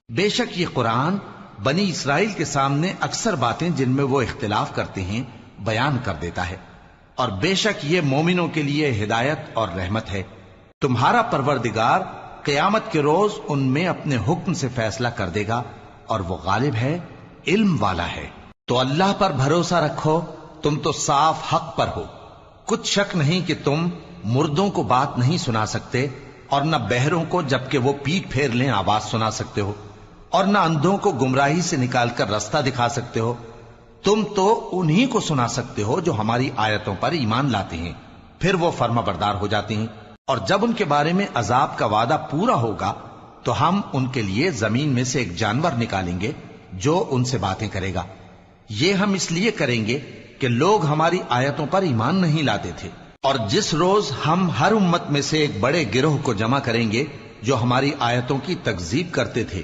بے شک یہ قرآن بنی اسرائیل کے سامنے اکثر باتیں جن میں وہ اختلاف کرتے ہیں بیان کر دیتا ہے، اور بے شک یہ مومنوں کے لیے ہدایت اور رحمت ہے۔ تمہارا پروردگار قیامت کے روز ان میں اپنے حکم سے فیصلہ کر دے گا، اور وہ غالب ہے، علم والا ہے۔ تو اللہ پر بھروسہ رکھو، تم تو صاف حق پر ہو۔ کچھ شک نہیں کہ تم مردوں کو بات نہیں سنا سکتے، اور نہ بہروں کو جبکہ وہ پیٹ پھیر لیں آواز سنا سکتے ہو، اور نہ اندھوں کو گمراہی سے نکال کر رستہ دکھا سکتے ہو۔ تم تو انہی کو سنا سکتے ہو جو ہماری آیتوں پر ایمان لاتے ہیں، پھر وہ فرما بردار ہو جاتے ہیں، اور جب ان کے بارے میں عذاب کا وعدہ پورا ہوگا تو ہم ان کے لیے زمین میں سے ایک جانور نکالیں گے جو ان سے باتیں کرے گا۔ یہ ہم اس لیے کریں گے کہ لوگ ہماری آیتوں پر ایمان نہیں لاتے تھے، اور جس روز ہم ہر امت میں سے ایک بڑے گروہ کو جمع کریں گے جو ہماری آیتوں کی تکذیب کرتے تھے،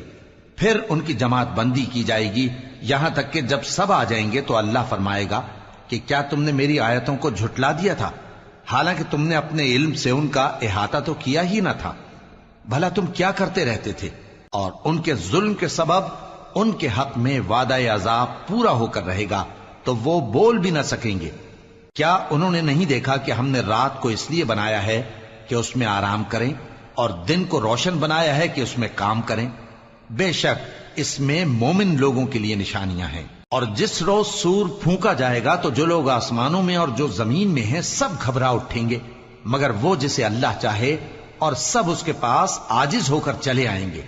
پھر ان کی جماعت بندی کی جائے گی، یہاں تک کہ جب سب آ جائیں گے تو اللہ فرمائے گا کہ کیا تم نے میری آیتوں کو جھٹلا دیا تھا، حالانکہ تم نے اپنے علم سے ان کا احاطہ تو کیا ہی نہ تھا؟ بھلا تم کیا کرتے رہتے تھے؟ اور ان کے ظلم کے سبب ان کے حق میں وعدہ عذاب پورا ہو کر رہے گا تو وہ بول بھی نہ سکیں گے۔ کیا انہوں نے نہیں دیکھا کہ ہم نے رات کو اس لیے بنایا ہے کہ اس میں آرام کریں، اور دن کو روشن بنایا ہے کہ اس میں کام کریں؟ بے شک اس میں مومن لوگوں کے لیے نشانیاں ہیں۔ اور جس روز سور پھونکا جائے گا تو جو لوگ آسمانوں میں اور جو زمین میں ہیں سب گھبرا اٹھیں گے، مگر وہ جسے اللہ چاہے، اور سب اس کے پاس عاجز ہو کر چلے آئیں گے۔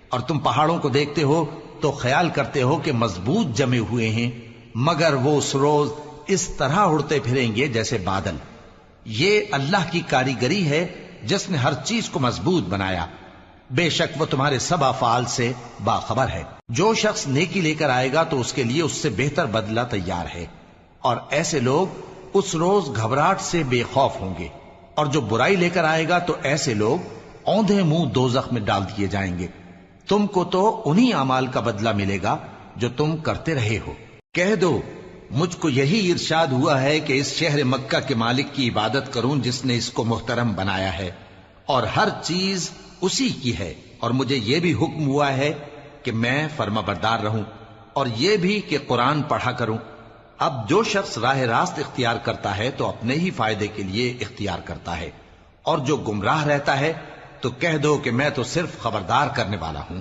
اور تم پہاڑوں کو دیکھتے ہو تو خیال کرتے ہو کہ مضبوط جمے ہوئے ہیں، مگر وہ اس روز اس طرح اڑتے پھریں گے جیسے بادل۔ یہ اللہ کی کاریگری ہے جس نے ہر چیز کو مضبوط بنایا، بے شک وہ تمہارے سب افعال سے باخبر ہے۔ جو شخص نیکی لے کر آئے گا تو اس کے لیے اس سے بہتر بدلہ تیار ہے، اور ایسے لوگ اس روز گھبراہٹ سے بے خوف ہوں گے، اور جو برائی لے کر آئے گا تو ایسے لوگ اوندھے منہ دوزخ میں ڈال دیے جائیں گے۔ تم کو تو انہی اعمال کا بدلہ ملے گا جو تم کرتے رہے ہو۔ کہہ دو مجھ کو یہی ارشاد ہوا ہے کہ اس شہر مکہ کے مالک کی عبادت کروں جس نے اس کو محترم بنایا ہے، اور ہر چیز اسی کی ہے، اور مجھے یہ بھی حکم ہوا ہے کہ میں فرما بردار رہوں، اور یہ بھی کہ قرآن پڑھا کروں۔ اب جو شخص راہ راست اختیار کرتا ہے تو اپنے ہی فائدے کے لیے اختیار کرتا ہے، اور جو گمراہ رہتا ہے تو کہہ دو کہ میں تو صرف خبردار کرنے والا ہوں۔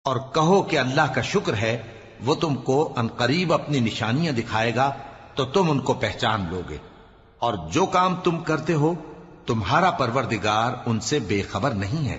اور کہو کہ اللہ کا شکر ہے، وہ تم کو عنقریب اپنی نشانیاں دکھائے گا تو تم ان کو پہچان لو گے، اور جو کام تم کرتے ہو تمہارا پروردگار ان سے بے خبر نہیں ہے۔